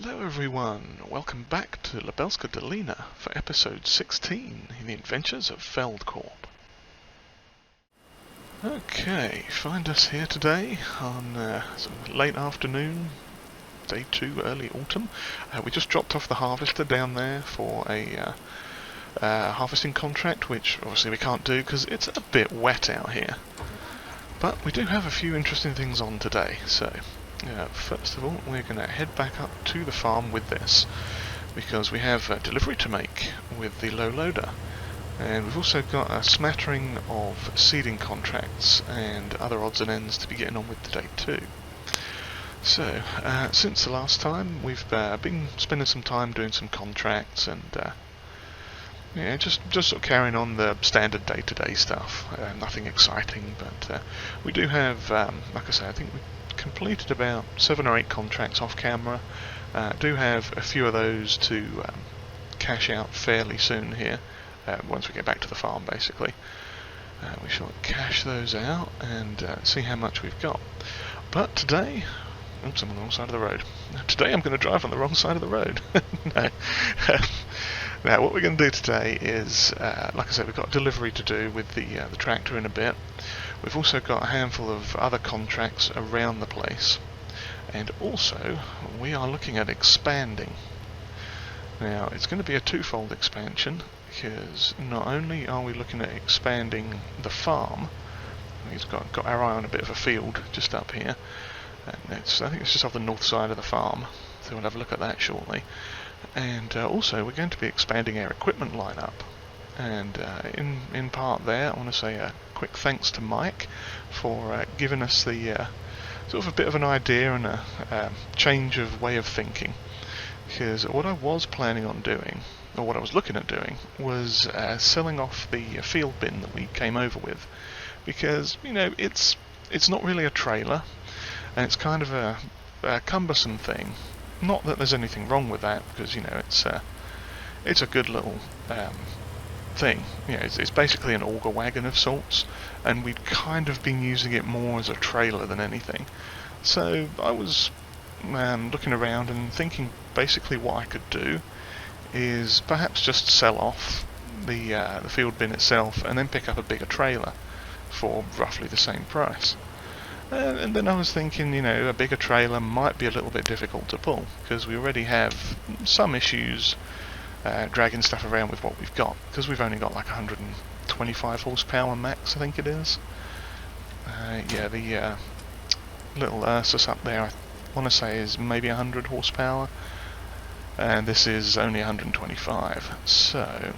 Hello everyone, welcome back to Lubelska Dolina for episode 16 in the adventures of Feldkorp. Okay, find us here today on some late afternoon, day 2, early autumn. We just dropped off the harvester down there for a harvesting contract, which obviously we can't do because it's a bit wet out here. But we do have a few interesting things on today, so first of all we're going to head back up to the farm with this, because we have a delivery to make with the low loader. And we've also got a smattering of seeding contracts and other odds and ends to be getting on with today too. So, since the last time, we've been spending some time doing some contracts and just sort of carrying on the standard day-to-day stuff. Nothing exciting, but we do have, like I say, I think we completed about 7 or 8 contracts off camera. Do have a few of those to cash out fairly soon here. Once we get back to the farm, basically. We shall cash those out and see how much we've got. But today, oops, I'm on the wrong side of the road. Today I'm going to drive on the wrong side of the road. No. Now, what we're going to do today is, like I said, we've got a delivery to do with the tractor in a bit. We've also got a handful of other contracts around the place. And also, we are looking at expanding. Now, it's going to be a twofold expansion, because not only are we looking at expanding the farm, we've got our eye on a bit of a field just up here, and I think it's just off the north side of the farm, so we'll have a look at that shortly. And also we're going to be expanding our equipment lineup, and in part there I want to say a quick thanks to Mike for giving us the sort of a bit of an idea and a change of way of thinking. Because what I was planning on doing, or what I was looking at doing, was selling off the field bin that we came over with, because it's not really a trailer, and it's kind of a cumbersome thing. Not that there's anything wrong with that, because it's a good little thing. It's basically an auger wagon of sorts, and we'd kind of been using it more as a trailer than anything. So I was looking around and thinking basically what I could do is perhaps just sell off the field bin itself and then pick up a bigger trailer for roughly the same price. And then I was thinking, a bigger trailer might be a little bit difficult to pull, because we already have some issues dragging stuff around with what we've got, because we've only got like 125 horsepower max, I think it is. The little Ursus up there, I want to say, is maybe 100 horsepower, and this is only 125. So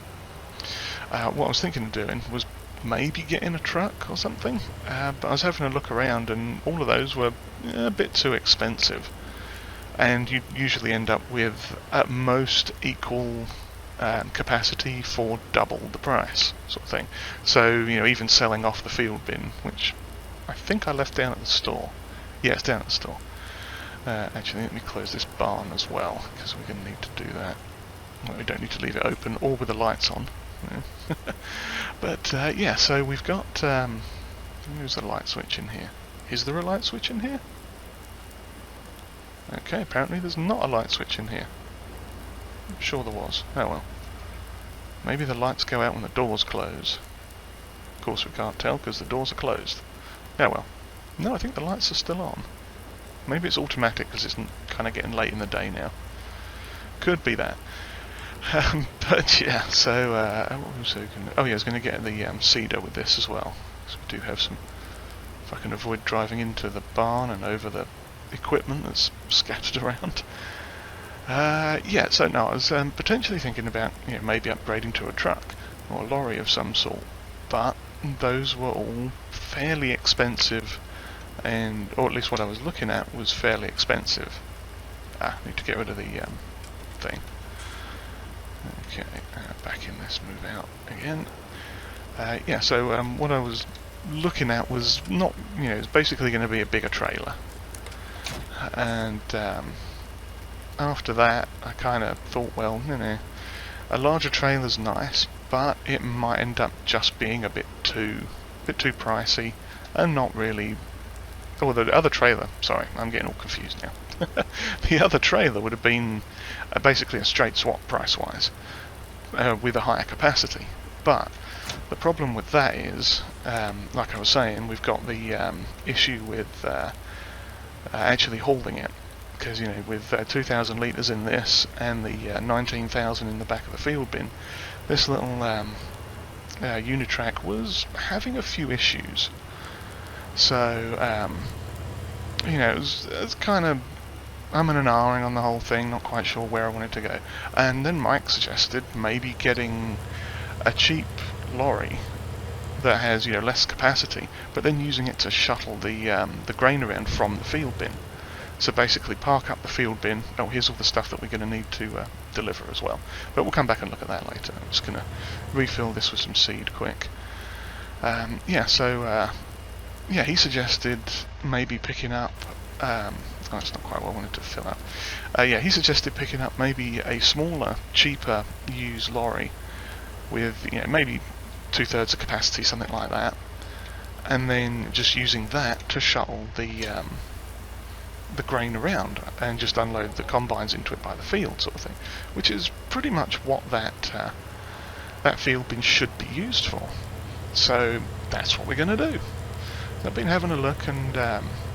what I was thinking of doing was maybe getting a truck or something, but I was having a look around and all of those were a bit too expensive, and you usually end up with at most equal capacity for double the price, sort of thing. So even selling off the field bin, which I think I left down at the store. Yeah, it's down at the store. Actually, let me close this barn as well, because we're going to need to do that. Well, we don't need to leave it open or with the lights on. But yeah, so we've got there's a light switch in here. Is there a light switch in here? Okay, apparently there's not a light switch in here. I'm sure there was. Oh well. Maybe the lights go out when the doors close. Of course we can't tell because the doors are closed. Oh well. No, I think the lights are still on. Maybe it's automatic because it's kind of getting late in the day now. Could be that. But yeah, so what was I going to... Oh yeah, I was going to get the seeder with this as well, because we do have some... If I can avoid driving into the barn and over the equipment that's scattered around. Yeah, so no, I was potentially thinking about maybe upgrading to a truck or a lorry of some sort, but those were all fairly expensive, and or at least what I was looking at was fairly expensive. I need to get rid of the thing. Okay, back in this, move out again. Yeah, so what I was looking at was not, it's basically going to be a bigger trailer. And after that, I kind of thought, well, a larger trailer's nice, but it might end up just being a bit too pricey, and not really. Oh, the other trailer. Sorry, I'm getting all confused now. The other trailer would have been basically a straight swap price-wise, with a higher capacity. But the problem with that is, like I was saying, we've got the issue with actually hauling it, because with 2,000 litres in this and the 19,000 in the back of the field bin, this little Unitrack was having a few issues. So it was kind of umming and ahhing on the whole thing, not quite sure where I wanted to go. And then Mike suggested maybe getting a cheap lorry that has less capacity, but then using it to shuttle the grain around from the field bin. So basically park up the field bin. Oh, here's all the stuff that we're going to need to deliver as well. But we'll come back and look at that later. I'm just going to refill this with some seed quick. He suggested maybe picking up... that's not quite what I wanted to fill up. He suggested picking up maybe a smaller, cheaper used lorry with maybe 2/3 of capacity, something like that, and then just using that to shuttle the grain around and just unload the combines into it by the field, sort of thing, which is pretty much what that field bin should be used for. So that's what we're going to do. I've been having a look and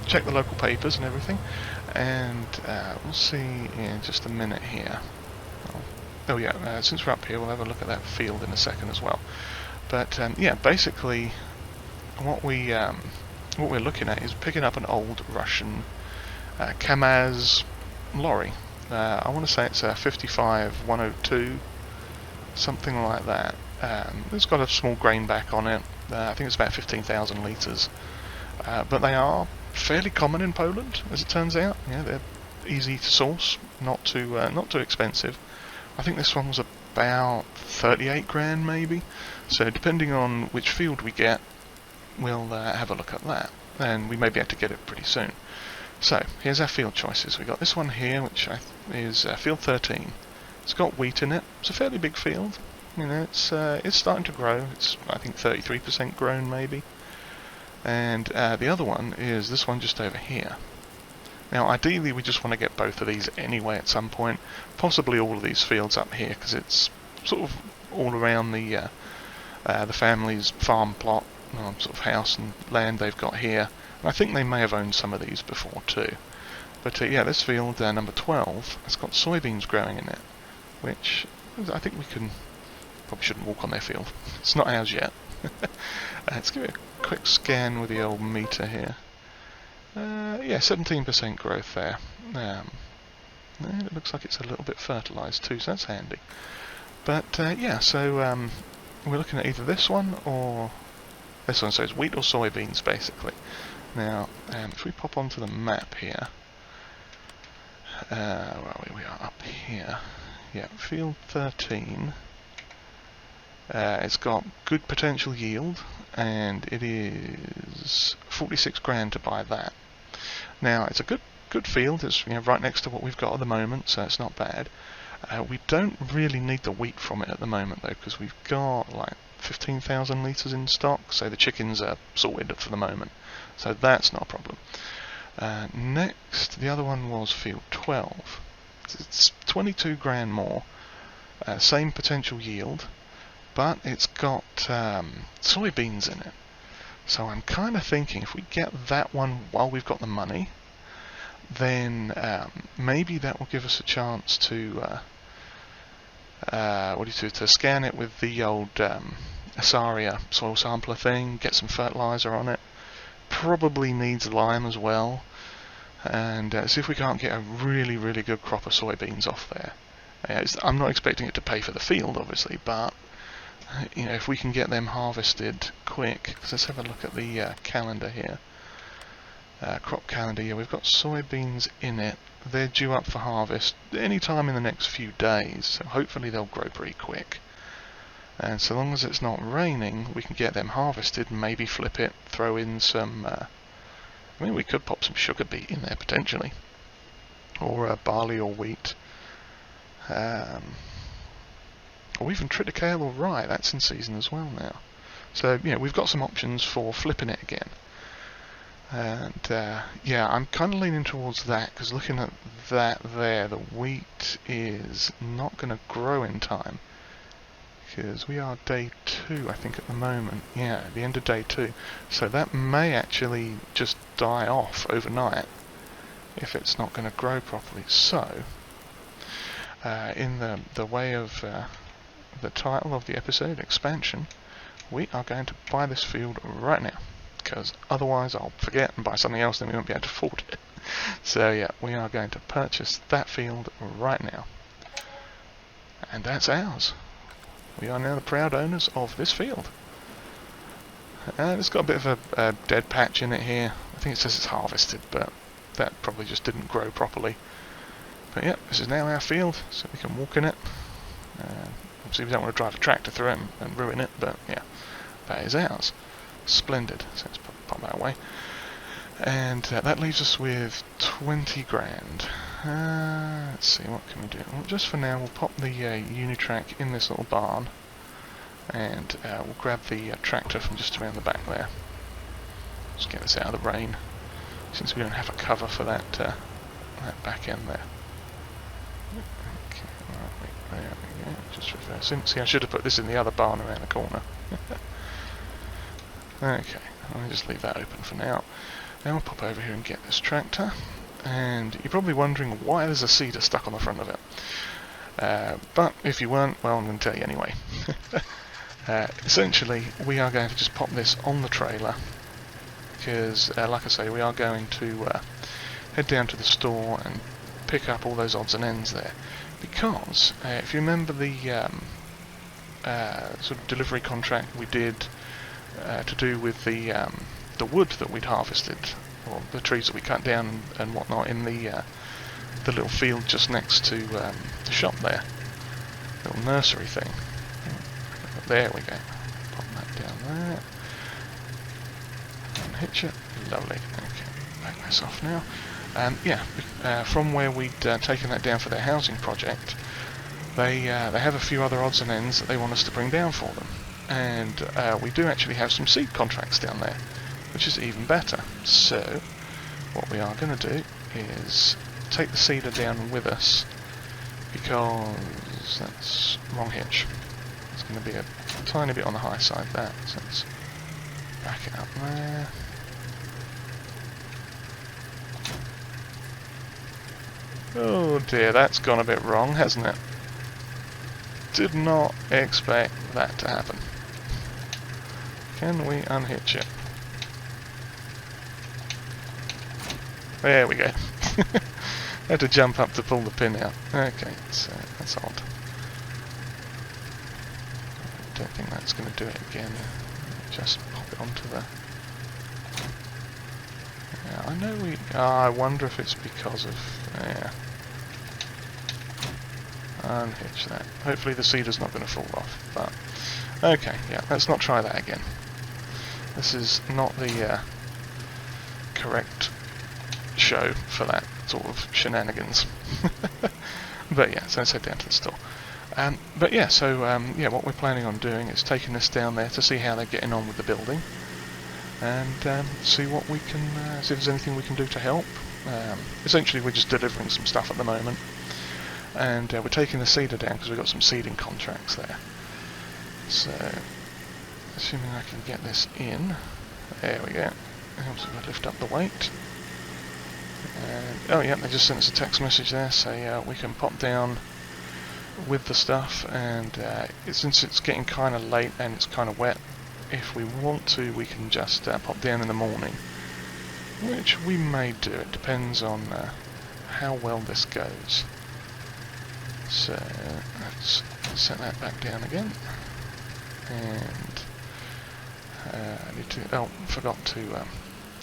check the local papers and everything, and we'll see in just a minute here. Since we're up here, we'll have a look at that field in a second as well. But basically, what we're looking at is picking up an old Russian KAMAZ lorry. I want to say it's a 55-102, something like that. It's got a small grain back on it. I think it's about 15,000 litres. But they are fairly common in Poland, as it turns out. They're easy to source, not too expensive. I think this one was about 38 grand maybe. So depending on which field we get, we'll have a look at that, and we may be able to get it pretty soon. So here's our field choices. We got this one here, which is field 13. It's got wheat in it. It's a fairly big field. It's starting to grow. It's I think 33% grown maybe. And the other one is this one just over here. Now ideally we just want to get both of these anyway at some point, possibly all of these fields up here, because it's sort of all around the family's farm plot, sort of house and land they've got here. And I think they may have owned some of these before too. But this field, number 12, has got soybeans growing in it, which I think we probably shouldn't walk on their field. It's not ours yet. Let's give it a quick scan with the old meter here. 17% growth there. It looks like it's a little bit fertilised too, so that's handy. But so we're looking at either this one or this one. So it's wheat or soybeans basically. Now, if we pop onto the map here, we are up here. Field 13. It's got good potential yield, and it is 46 grand to buy that. Now, it's a good field. It's right next to what we've got at the moment, so it's not bad. We don't really need the wheat from it at the moment though, because we've got like 15,000 litres in stock, so the chickens are sorted for the moment, so that's not a problem. Next, the other one was field 12. It's 22 grand more, same potential yield, but it's got soybeans in it. So I'm kind of thinking if we get that one while we've got the money, then maybe that will give us a chance to to scan it with the old Asaria soil sampler thing, get some fertilizer on it. Probably needs lime as well, and see if we can't get a really good crop of soybeans off there. I'm not expecting it to pay for the field obviously, but if we can get them harvested quick. Cause let's have a look at the calendar here. Crop calendar, we've got soybeans in it. They're due up for harvest any time in the next few days, so hopefully they'll grow pretty quick. And so long as it's not raining, we can get them harvested and maybe flip it, throw in some... we could pop some sugar beet in there potentially, or barley or wheat, or even triticale or rye. That's in season as well now. So we've got some options for flipping it again. And yeah, I'm kind of leaning towards that, because looking at that there, the wheat is not going to grow in time. Because we are day 2, I think, at the moment. Yeah, the end of day 2. So that may actually just die off overnight if it's not going to grow properly. So, in the way of the title of the episode, Expansion, we are going to buy this field right now. Because otherwise I'll forget and buy something else, then we won't be able to afford it. So yeah, we are going to purchase that field right now. And that's ours. We are now the proud owners of this field. And it's got a bit of a dead patch in it here. I think it says it's harvested, but that probably just didn't grow properly. But yeah, this is now our field, so we can walk in it. Obviously we don't want to drive a tractor through it and ruin it, but yeah, that is ours. Splendid. So let's pop that away. And that leaves us with 20 grand. Let's see, what can we do? Well, just for now, we'll pop the Unitrack in this little barn. And we'll grab the tractor from just around the back there. Just get this out of the rain, since we don't have a cover for that back end there. Okay, right, there we go. Just reversing. See, I should have put this in the other barn around the corner. Okay, I'll just leave that open for now. Now we'll pop over here and get this tractor. And you're probably wondering why there's a cedar stuck on the front of it. But if you weren't, well, I'm going to tell you anyway. Essentially, we are going to just pop this on the trailer. Because, like I say, we are going to head down to the store and pick up all those odds and ends there. Because, if you remember the sort of delivery contract we did to do with the wood that we'd harvested, or the trees that we cut down and whatnot in the little field just next to the shop there, little nursery thing. There we go. Pop that down there. And hitch it. Lovely. Okay, back this off now. Yeah, from where we'd taken that down for their housing project, they have a few other odds and ends that they want us to bring down for them. And we do actually have some seed contracts down there, which is even better. So what we are going to do is take the seeder down with us, because that's wrong hitch. It's going to be a tiny bit on the high side there, so let's back it up there. Oh dear, that's gone a bit wrong, hasn't it? Did not expect that to happen. Can we unhitch it? There we go. Had to jump up to pull the pin out. Okay, so that's odd. I don't think that's going to do it again. Just pop it onto the... Yeah, I know we... I wonder if it's because of... Yeah. Unhitch that. Hopefully the cedar's not going to fall off, but... Okay, yeah, let's not try that again. This is not the correct show for that sort of shenanigans. But yeah, so let's head down to the store. But yeah, so yeah, what we're planning on doing is taking this down there to see how they're getting on with the building, and see what we can, see if there's anything we can do to help. Essentially, we're just delivering some stuff at the moment, and we're taking the cedar down because we've got some seeding contracts there. So, assuming I can get this in, there we go. I'm just going to lift up the weight. And, oh yeah, they just sent us a text message there, so we can pop down with the stuff, and since it's getting kind of late and it's kind of wet, if we want to, we can just pop down in the morning, which we may do. It depends on how well this goes. So let's set that back down again, and I need to, oh, forgot to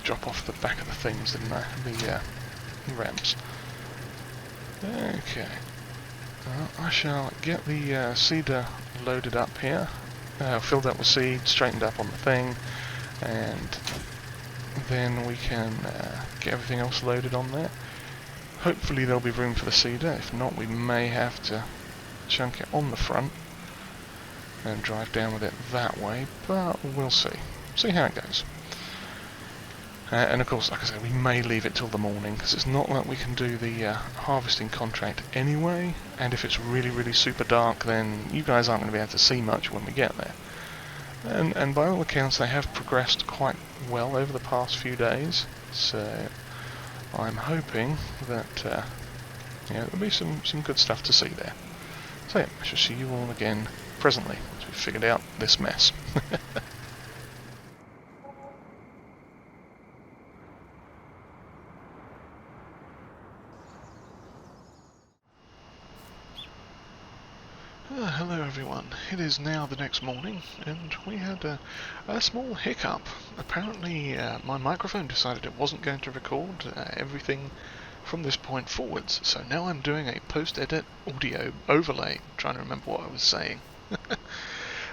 drop off the back of the things, didn't I? The ramps. Okay. I shall get the cedar loaded up here, filled up with seed, straightened up on the thing, and then we can get everything else loaded on there. Hopefully there'll be room for the cedar. If not, we may have to chunk it on the front and drive down with it that way, but we'll see. See how it goes. And of course, like I said, we may leave it till the morning, because it's not like we can do the harvesting contract anyway, and if it's really, really super dark, then you guys aren't going to be able to see much when we get there. And by all accounts, they have progressed quite well over the past few days, so I'm hoping that there'll be some good stuff to see there. So yeah, I shall see you all again presently, once we've figured out this mess. Hello everyone, it is now the next morning, and we had a small hiccup. Apparently my microphone decided it wasn't going to record everything from this point forwards, so now I'm doing a post-edit audio overlay, trying to remember what I was saying.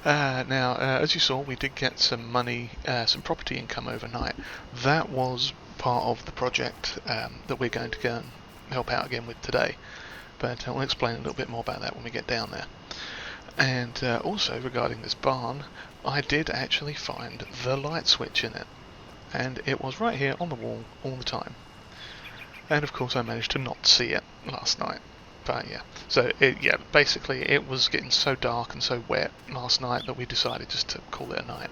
Now, as you saw, we did get some money, some property income overnight. That was part of the project that we're going to go and help out again with today, but I'll explain a little bit more about that when we get down there. And also regarding this barn, I did actually find the light switch in it, and it was right here on the wall all the time. And of course I managed to not see it last night. But yeah, so basically it was getting so dark and so wet last night that we decided just to call it a night.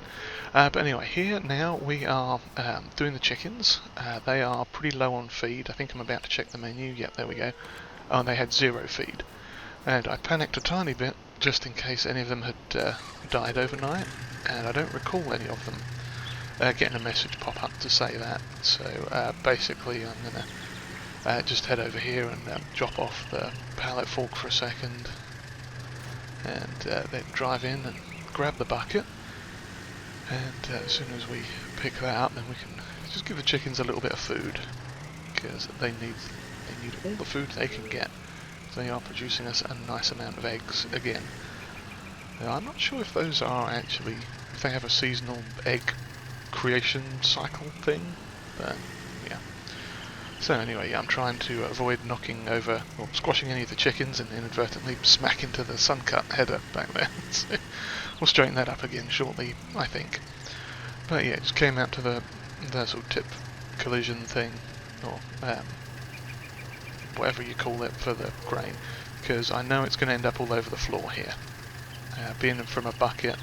But anyway, here now we are doing the chickens. They are pretty low on feed. I think I'm about to check the menu. Yep, there we go. Oh, and they had 0 feed. And I panicked a tiny bit just in case any of them had died overnight, and I don't recall any of them getting a message pop up to say that. So basically I'm going to just head over here and drop off the pallet fork for a second, and then drive in and grab the bucket, and as soon as we pick that up, then we can just give the chickens a little bit of food, because they need all the food they can get. They are producing us a nice amount of eggs again. Now, I'm not sure if those are actually, if they have a seasonal egg creation cycle thing, but yeah. So anyway, I'm trying to avoid knocking over or squashing any of the chickens and inadvertently smack into the sun cut header back there. So we'll straighten that up again shortly, I think. But yeah, it just came out to the sort of tip collision thing, or whatever you call it for the grain, because I know it's going to end up all over the floor here. Being from a bucket,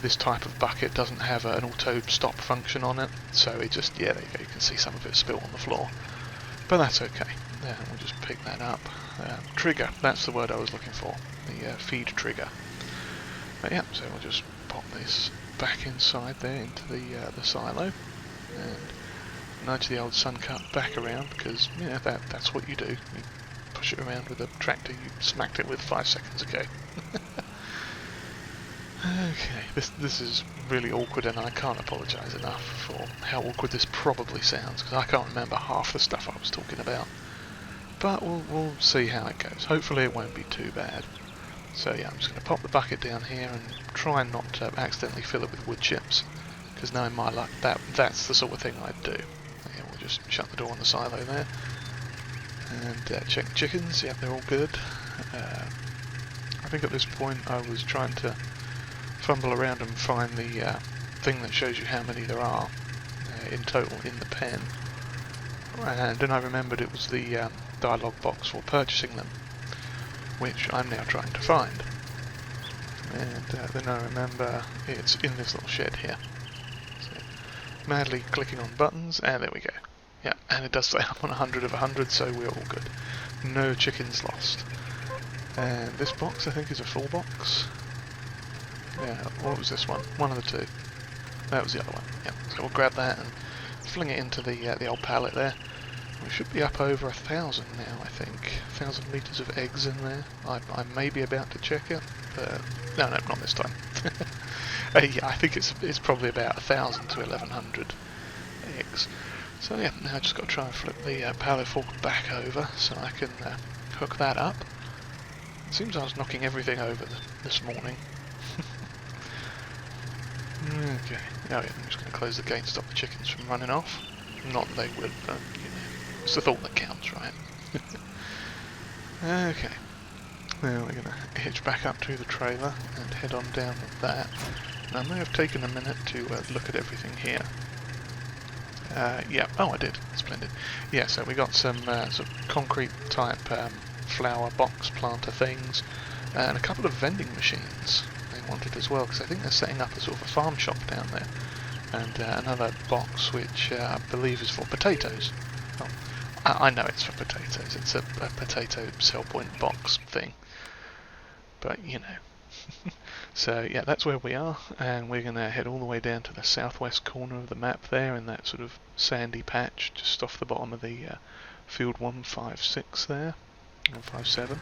this type of bucket doesn't have an auto stop function on it, so it just, there you go, you can see some of it spill on the floor. But that's okay, we'll just pick that up. Trigger, that's the word I was looking for, the feed trigger. But yeah, so we'll just pop this back inside there into the silo, and nudge the old sun cut back around, because that's what you do. You push it around with a tractor you smacked it with 5 seconds ago. Okay, this is really awkward, and I can't apologise enough for how awkward this probably sounds, because I can't remember half the stuff I was talking about. But we'll see how it goes. Hopefully it won't be too bad. So yeah, I'm just going to pop the bucket down here and try not to accidentally fill it with wood chips, because knowing my luck, that's the sort of thing I'd do. Yeah, we'll just shut the door on the silo there, and check the chickens. Yeah, they're all good. I think at this point I was trying to fumble around and find the thing that shows you how many there are in total in the pen, and then I remembered it was the dialogue box for purchasing them, which I'm now trying to find. And then I remember it's in this little shed here. So, madly clicking on buttons, and there we go. Yeah, and it does say I'm on 100 of 100, so we're all good. No chickens lost. And this box, I think, is a full box. Yeah, what was this one? One of the two. That was the other one. Yeah, so we'll grab that and fling it into the old pallet there. We should be up over 1,000 now, I think. 1,000 litres of eggs in there. I may be about to check it, but no, not this time. Yeah, I think it's probably about 1,000 to 1,100 eggs. So yeah, now I just got to try and flip the pallet fork back over so I can hook that up. It seems I was knocking everything over this morning. Okay, oh yeah, I'm just going to close the gate and stop the chickens from running off. Not that they would, but it's the thought that counts, right? Okay, now we're going to hitch back up to the trailer and head on down with that. I may have taken a minute to look at everything here. Yeah, oh I did, splendid. Yeah, so we got some sort of concrete type flower box planter things, and a couple of vending machines they wanted as well, because I think they're setting up a sort of a farm shop down there. And another box which I believe is for potatoes. Oh, I know it's for potatoes, it's a potato sell point box thing. But, you know. So, yeah, that's where we are, and we're going to head all the way down to the southwest corner of the map there, in that sort of sandy patch, just off the bottom of the field 156 there, 157.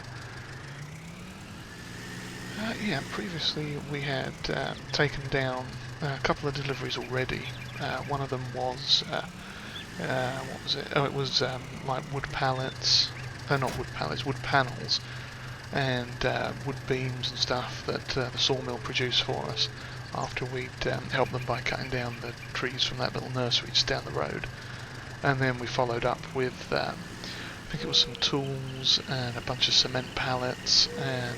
Yeah, previously we had taken down a couple of deliveries already. One of them was, what was it? Oh, it was like wood pallets, not wood pallets, wood panels, and wood beams and stuff that the sawmill produced for us after we'd helped them by cutting down the trees from that little nursery just down the road. And then we followed up with, I think it was some tools and a bunch of cement pallets and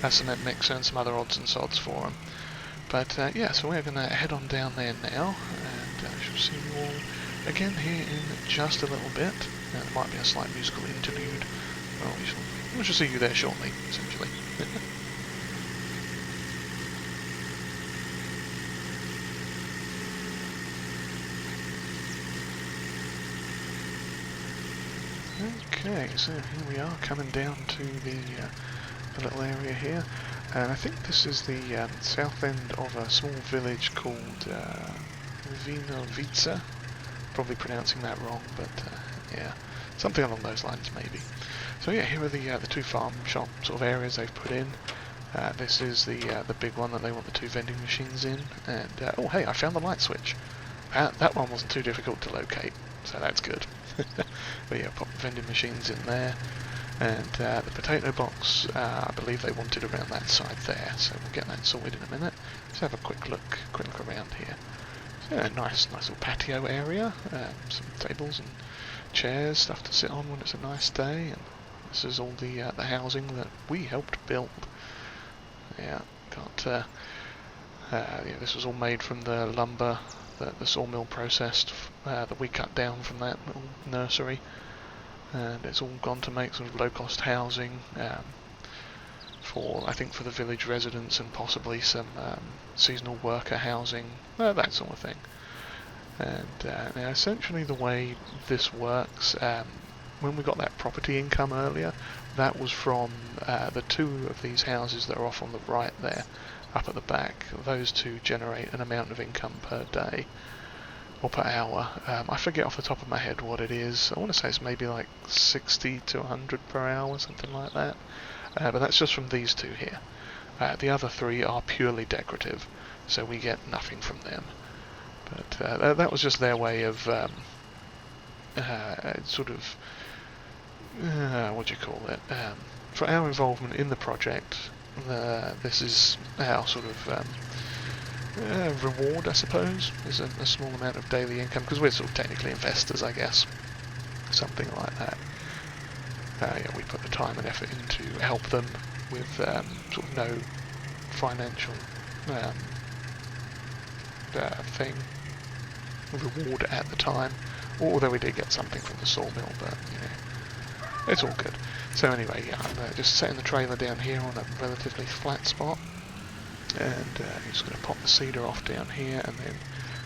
a cement mixer and some other odds and sods for them. But yeah, so we're going to head on down there now, and I shall see you all again here in just a little bit. There might be a slight musical interlude. Well, we shall see you there shortly, essentially. Okay, so here we are coming down to the little area here, and I think this is the south end of a small village called Vinovica. Probably pronouncing that wrong, but yeah, something along those lines maybe. So yeah, here are the two farm shop sort of areas they've put in. This is the big one that they want the two vending machines in, and oh hey, I found the light switch. That one wasn't too difficult to locate, so that's good. But yeah, pop the vending machines in there, and the potato box, I believe they wanted around that side there, so we'll get that sorted in a minute. Let's have a quick look around here. So, yeah, nice little patio area, some tables and chairs, stuff to sit on when it's a nice day, and this is all the housing that we helped build. Yeah, got yeah, this was all made from the lumber that the sawmill processed that we cut down from that little nursery, and it's all gone to make sort of low-cost housing for, I think, for the village residents, and possibly some seasonal worker housing, that sort of thing. And now essentially the way this works, when we got that property income earlier, that was from the two of these houses that are off on the right there, up at the back. Those two generate an amount of income per day, or per hour. I forget off the top of my head what it is. I want to say it's maybe like 60 to 100 per hour, something like that. But that's just from these two here. The other three are purely decorative, so we get nothing from them. But that was just their way of sort of, what do you call it? For our involvement in the project, this is our sort of reward, I suppose, is a small amount of daily income, because we're sort of technically investors, I guess, something like that. Yeah, we put the time and effort in to help them with sort of no financial thing, reward at the time, although we did get something from the sawmill, but you know, it's all good. So anyway, yeah, I'm just setting the trailer down here on a relatively flat spot, and just going to pop the cedar off down here, and then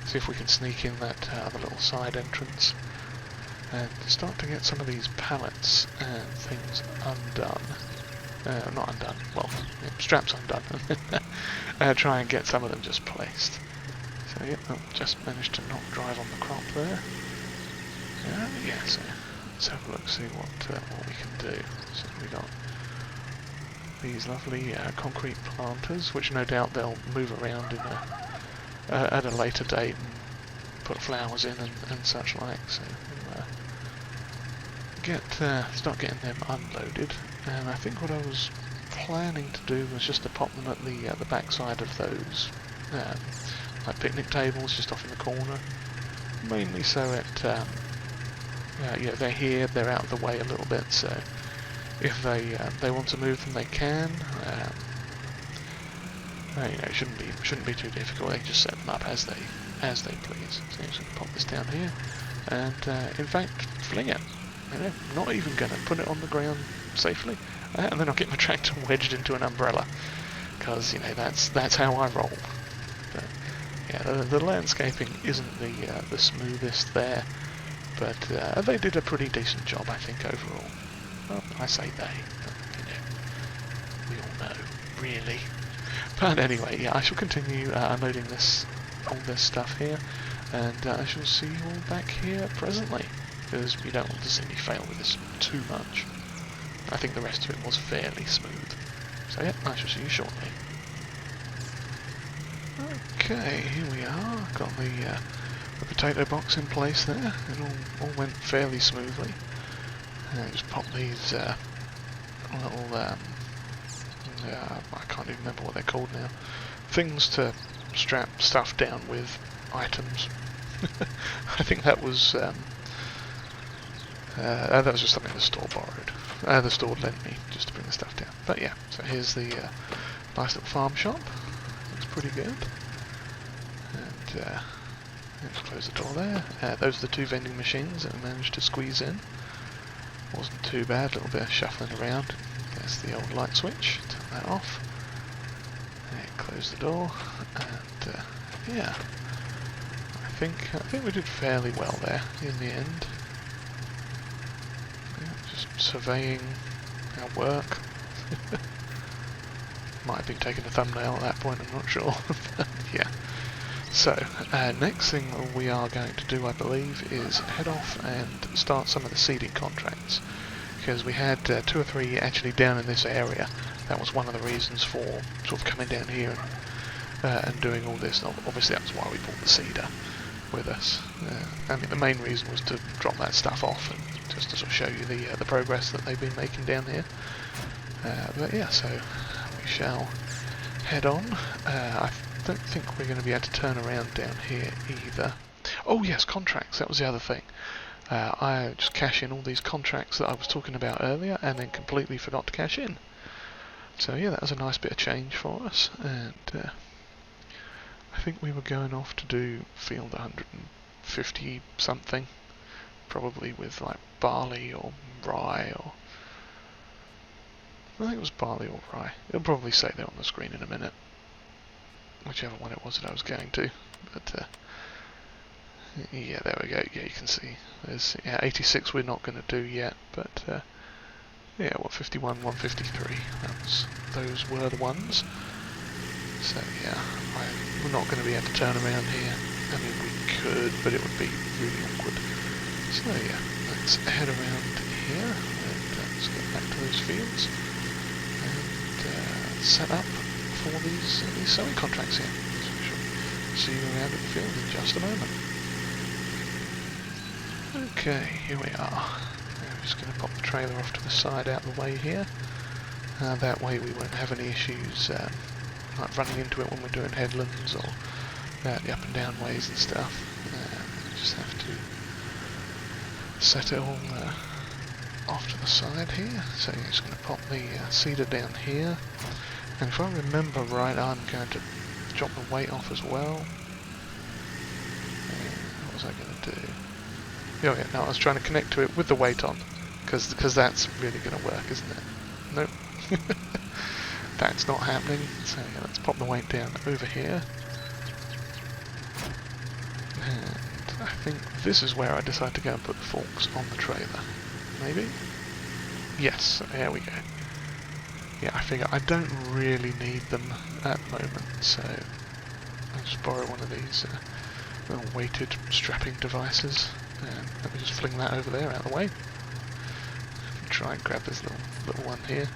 see if we can sneak in that other little side entrance, and start to get some of these pallets and things undone. Not undone, well, yeah, straps undone. Try and get some of them just placed. So yeah, just managed to not drive on the crop there. Yeah, so let's have a look, see what we can do. So we got these lovely concrete planters, which no doubt they'll move around in at a later date and put flowers in and such like. So we'll start getting them unloaded. And I think what I was planning to do was just to pop them at the back side of those like picnic tables just off in the corner, mainly so it yeah, they're here, they're out of the way a little bit, so if they want to move them, they can. You know, it shouldn't be too difficult. They just set them up as they please. So I'm just going to pop this down here, and in fact, fling it. You know, not even going to put it on the ground safely, and then I'll get my tractor wedged into an umbrella, because you know that's how I roll. But yeah, the landscaping isn't the smoothest there, but they did a pretty decent job, I think, overall. Well, I say they, but you know, we all know, really. But anyway, yeah, I shall continue unloading all this stuff here, and I shall see you all back here presently, because you don't want to see me fail with this too much. I think the rest of it was fairly smooth. So yeah, I shall see you shortly. Okay, here we are. Got the potato box in place there. It all went fairly smoothly. Just pop these little I can't even remember what they're called now. Things to strap stuff down with, items. I think that was just something the store borrowed. The store lent me just to bring the stuff down. But yeah, so here's the nice little farm shop. Looks pretty good. And let's close the door there. Those are the two vending machines that I managed to squeeze in. Wasn't too bad, a little bit of shuffling around. There's the old light switch, turn that off. And close the door, and yeah, I think we did fairly well there in the end. Yeah, just surveying our work. Might have been taking a thumbnail at that point, I'm not sure. But yeah. So, next thing we are going to do, I believe, is head off and start some of the seeding contracts. Because we had 2 or 3 actually down in this area. That was one of the reasons for sort of coming down here and doing all this. And obviously that was why we brought the seeder with us. I mean, the main reason was to drop that stuff off and just to sort of show you the progress that they've been making down here. But yeah, so we shall head on. I don't think we're going to be able to turn around down here either. Oh yes, contracts, that was the other thing. I just cash in all these contracts that I was talking about earlier and then completely forgot to cash in. So yeah, that was a nice bit of change for us, and I think we were going off to do field 150 something, probably with like barley or rye, or I think it was barley or rye. It'll probably say there on the screen in a minute, whichever one it was that I was going to, but yeah, there we go. Yeah, you can see there's 86 we're not going to do yet, but yeah, 51, 153. Those were the ones. So yeah, we're not going to be able to turn around here. I mean, we could, but it would be really awkward. So yeah, let's head around here and let's get back to those fields and set up for these sewing contracts here. So we shall see you around at the field in just a moment. Okay, here we are. I'm just going to pop the trailer off to the side out of the way here. That way we won't have any issues like running into it when we're doing headlands or the up and down ways and stuff. We just have to set it all off to the side here. So you're just going to pop the seeder down here. And if I remember right, I'm going to drop the weight off as well. What was I going to do? Oh yeah, no, I was trying to connect to it with the weight on, because that's really going to work, isn't it? Nope. That's not happening, so yeah, let's pop the weight down over here. And I think this is where I decide to go and put the forks on the trailer. Maybe? Yes, there we go. Yeah, I figure I don't really need them at the moment, so I'll just borrow one of these little weighted strapping devices. And let me just fling that over there out of the way. Try and grab this little one here.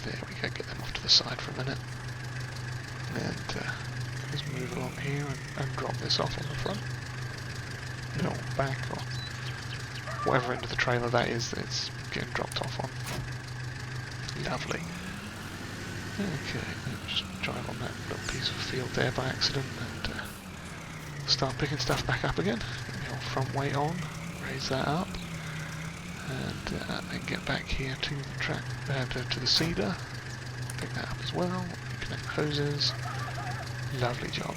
There we go, get them off to the side for a minute. And just move along here and drop this off on the front. No, back, or whatever end of the trailer that is that it's getting dropped off on. Lovely. Okay, let's just drive on that little piece of field there by accident and start picking stuff back up again. Get the old front weight on, raise that up, and then get back here to the track, to the seeder. Pick that up as well. reconnect the hoses. Lovely job.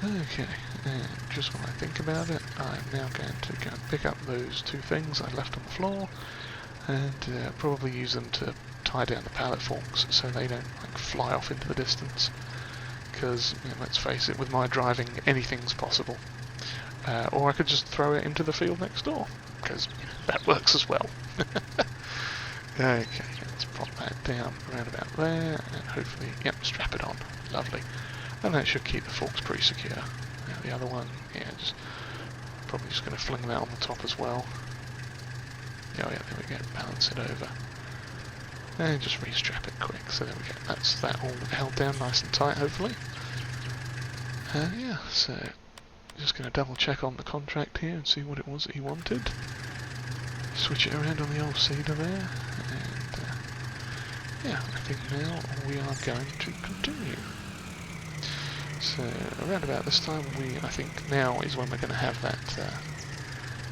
Okay, and just when I think about it, I'm now going to go and pick up those two things I left on the floor and probably use them to tie down the pallet forks so they don't like fly off into the distance. Because, you know, let's face it, with my driving, anything's possible. Or I could just throw it into the field next door, because you know, that works as well. Okay, let's pop that down around about there, and hopefully, yep, strap it on. Lovely. And that should keep the forks pretty secure. Now the other one, yeah, probably just going to fling that on the top as well. Oh yeah, there we go, balance it over. And just restrap it quick, so there we go. That's that all held down nice and tight, hopefully. Yeah, so just going to double check on the contract here and see what it was that he wanted. Switch it around on the old seeder there, and yeah, I think now we are going to continue. So around about this time, I think now is when we're going to have that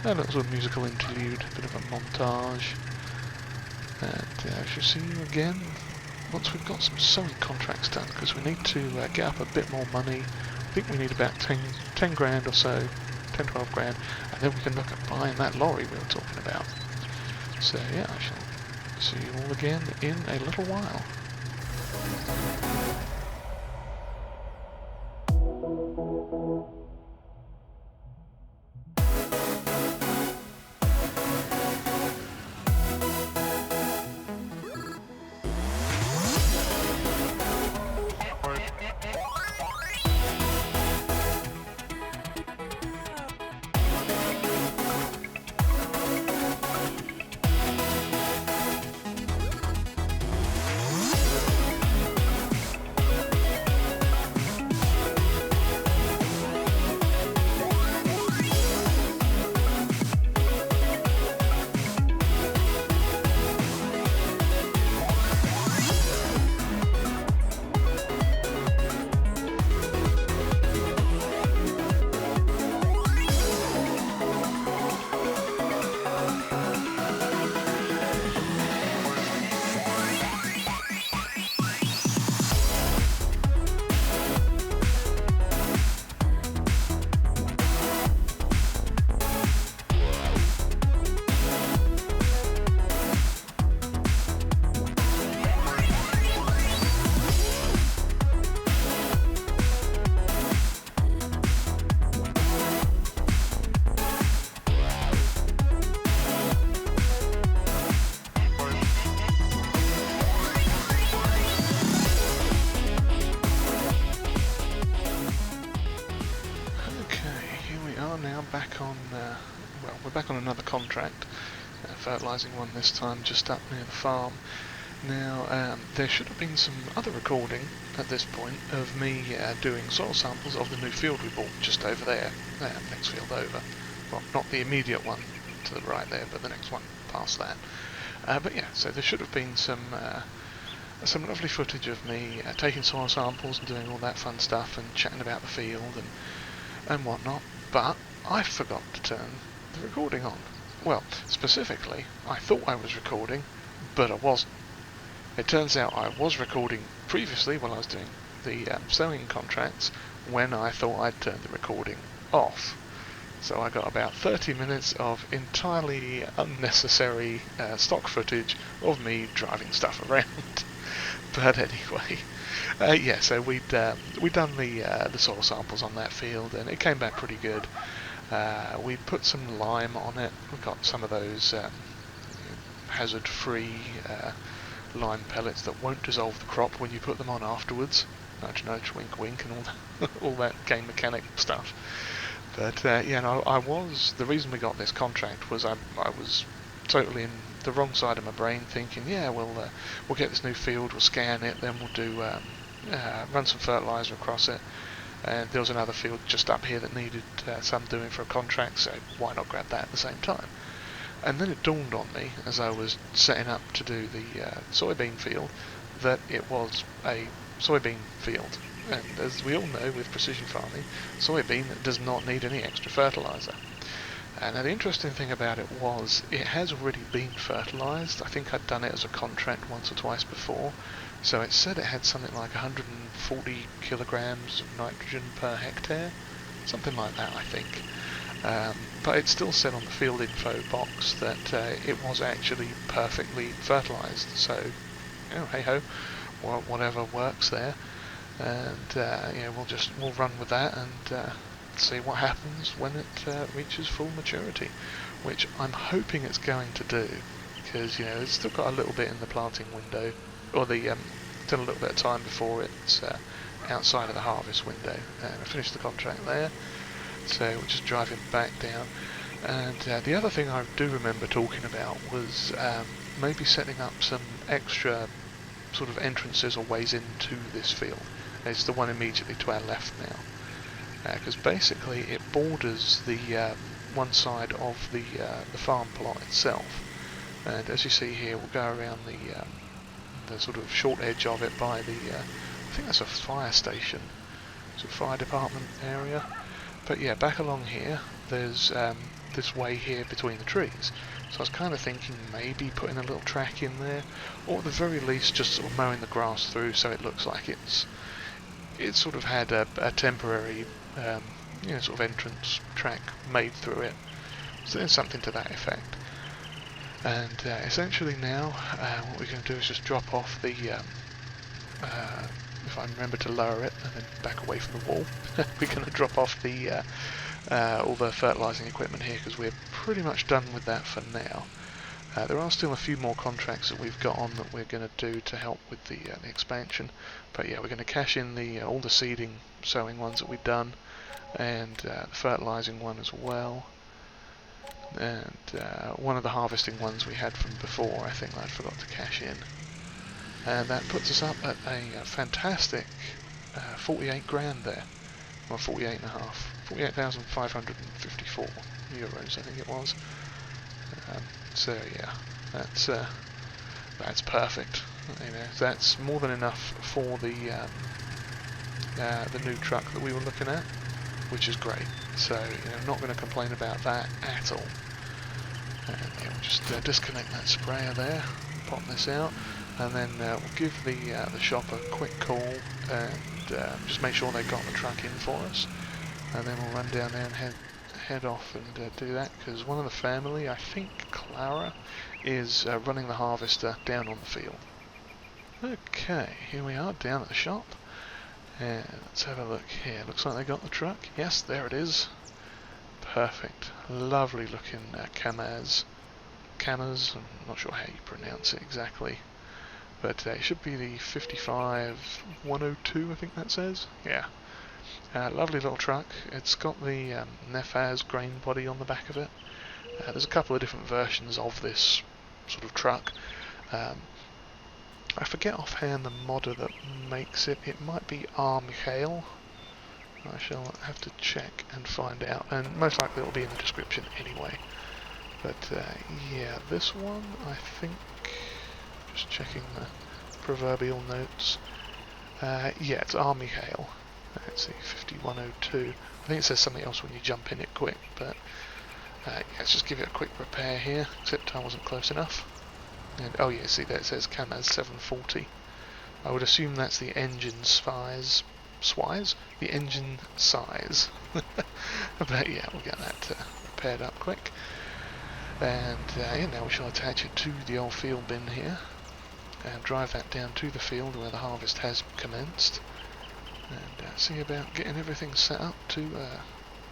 little sort of musical interlude, a bit of a montage. And I shall see you again once we've got some sewing contracts done, because we need to get up a bit more money. I think we need about 10 grand or so, 10, 12 grand, and then we can look at buying that lorry we were talking about. So yeah, I shall see you all again in a little while. Back on, well, we're back on another contract, fertilising one this time just up near the farm. Now, there should have been some other recording at this point of me doing soil samples of the new field we bought just over there, next field over. Well, not the immediate one to the right there, but the next one past that. But yeah, so there should have been some lovely footage of me taking soil samples and doing all that fun stuff and chatting about the field and whatnot, but I forgot to turn the recording on. Well, specifically, I thought I was recording, but I wasn't. It turns out I was recording previously while I was doing the sewing contracts when I thought I'd turned the recording off. So I got about 30 minutes of entirely unnecessary stock footage of me driving stuff around. But anyway, yeah, so we'd done the soil samples on that field, and it came back pretty good. We put some lime on it. We got some of those hazard-free lime pellets that won't dissolve the crop when you put them on afterwards. Nudge, nudge, wink, wink, and all that game mechanic stuff. But yeah, no, the reason we got this contract was I was totally in the wrong side of my brain, thinking, yeah, we'll get this new field, we'll scan it, then we'll do run some fertilizer across it. And there was another field just up here that needed some doing for a contract, so why not grab that at the same time? And then it dawned on me, as I was setting up to do the soybean field, that it was a soybean field. And as we all know with precision farming, soybean does not need any extra fertilizer. And the interesting thing about it was, it has already been fertilised. I think I'd done it as a contract once or twice before, So it said it had something like 140 kilograms of nitrogen per hectare, something like that I think. But it still said on the field info box that it was actually perfectly fertilised, so hey ho, whatever works there, and we'll run with that and see what happens when it reaches full maturity, which I'm hoping it's going to do, because it's still got a little bit in the planting window, or still a little bit of time before it's outside of the harvest window. I finished the contract there, so we're just driving back down. And the other thing I do remember talking about was maybe setting up some extra sort of entrances or ways into this field. It's the one immediately to our left now, because basically it borders the one side of the farm plot itself. And as you see here, we'll go around the sort of short edge of it by the I think that's a fire station, it's a fire department area. But yeah, back along here, there's this way here between the trees. So I was kind of thinking maybe putting a little track in there, or at the very least just sort of mowing the grass through so it looks like it's sort of had a temporary sort of entrance track made through it. So there's something to that effect. And essentially now what we're going to do is just drop off the if I remember to lower it and then back away from the wall, we're going to drop off the all the fertilising equipment here, because we're pretty much done with that for now. There are still a few more contracts that we've got on that we're going to do to help with the expansion, but yeah, we're going to cash in all the seeding, sowing ones that we've done, and the fertilising one as well, and one of the harvesting ones we had from before, I think I forgot to cash in. And that puts us up at a fantastic 48 grand there, or 48 and a half, 48,554 euros I think it was. So yeah, that's perfect. That's more than enough for the new truck that we were looking at, which is great. So not going to complain about that at all. And yeah, we'll just disconnect that sprayer there, pop this out. And then we'll give the shop a quick call and just make sure they got the truck in for us. And then we'll run down there and head off and do that, because one of the family, I think Clara, is running the harvester down on the field. Okay, here we are down at the shop. And let's have a look here. Looks like they got the truck. Yes, there it is. Perfect. Lovely looking Kamaz. I'm not sure how you pronounce it exactly. But it should be the 55102, I think that says. Yeah. Lovely little truck. It's got the Nefaz grain body on the back of it. There's a couple of different versions of this sort of truck. I forget offhand the modder that makes it. It might be Mikhail. I shall have to check and find out. And most likely it will be in the description anyway. But yeah, this one, I think... Just checking the proverbial notes. Yeah, it's Mikhail. Let's see, 5102. I think it says something else when you jump in it quick, but yeah, let's just give it a quick repair here, except I wasn't close enough. And oh yeah, see there it says Kamaz 740. I would assume that's the engine size. The engine size. But yeah, we'll get that repaired up quick. And yeah, now we shall attach it to the old field bin here and drive that down to the field where the harvest has commenced, and see about getting everything set up to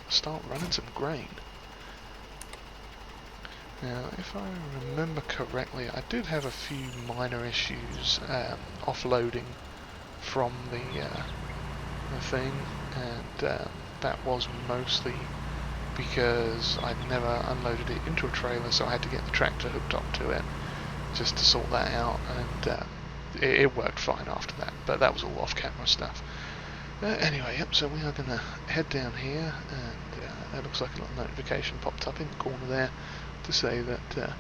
start running some grain. Now, if I remember correctly, I did have a few minor issues offloading from the thing, and that was mostly because I'd never unloaded it into a trailer, so I had to get the tractor hooked up to it just to sort that out, and it worked fine after that, but that was all off-camera stuff. Anyway, yep, so we are going to head down here, and it looks like a little notification popped up in the corner there to say that the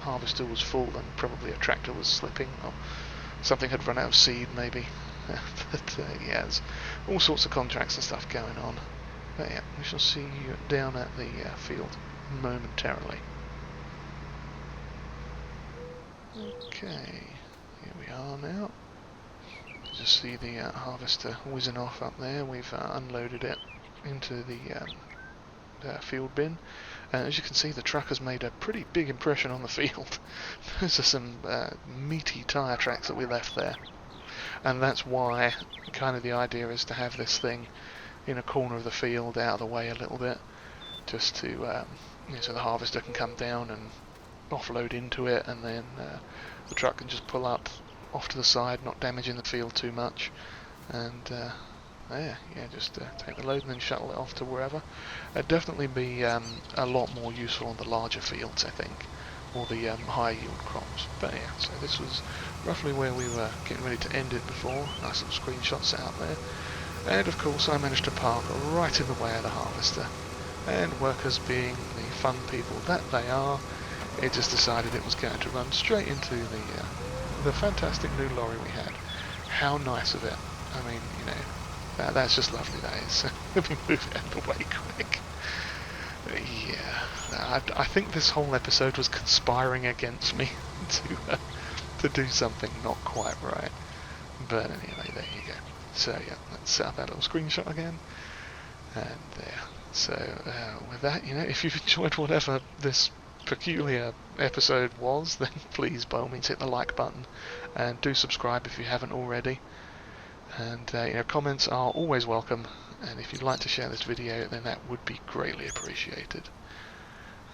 harvester was full and probably a tractor was slipping, or something had run out of seed maybe. But yeah, there's all sorts of contracts and stuff going on. But yeah, we shall see you down at the field momentarily. Okay, here we are now. You just see the harvester whizzing off up there. We've unloaded it into the field bin. As you can see, the truck has made a pretty big impression on the field. Those are some meaty tyre tracks that we left there. And that's why kind of the idea is to have this thing in a corner of the field, out of the way a little bit, just to so the harvester can come down and offload into it, and then the truck can just pull up off to the side, not damaging the field too much, and just take the load and then shuttle it off to wherever. It'd definitely be a lot more useful on the larger fields, I think, or the high yield crops. But yeah, so this was roughly where we were getting ready to end it before. Nice little screenshot set up there. And of course I managed to park right in the way of the harvester. And workers, being the fun people that they are, it just decided it was going to run straight into the fantastic new lorry we had. How nice of it. I mean, you know, that's just lovely, that is. Let me move it out of the way quick. Yeah, I think this whole episode was conspiring against me to do something not quite right. But anyway, there you go. So yeah, let's set up that little screenshot again. And there. So with that, you know, if you've enjoyed whatever this peculiar episode was, then please by all means hit the like button and do subscribe if you haven't already. And you know, comments are always welcome, and if you'd like to share this video, then that would be greatly appreciated.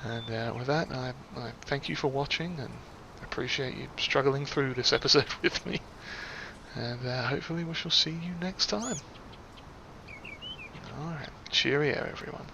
And with that, I thank you for watching, and appreciate you struggling through this episode with me. And hopefully we shall see you next time. Alright, cheerio everyone.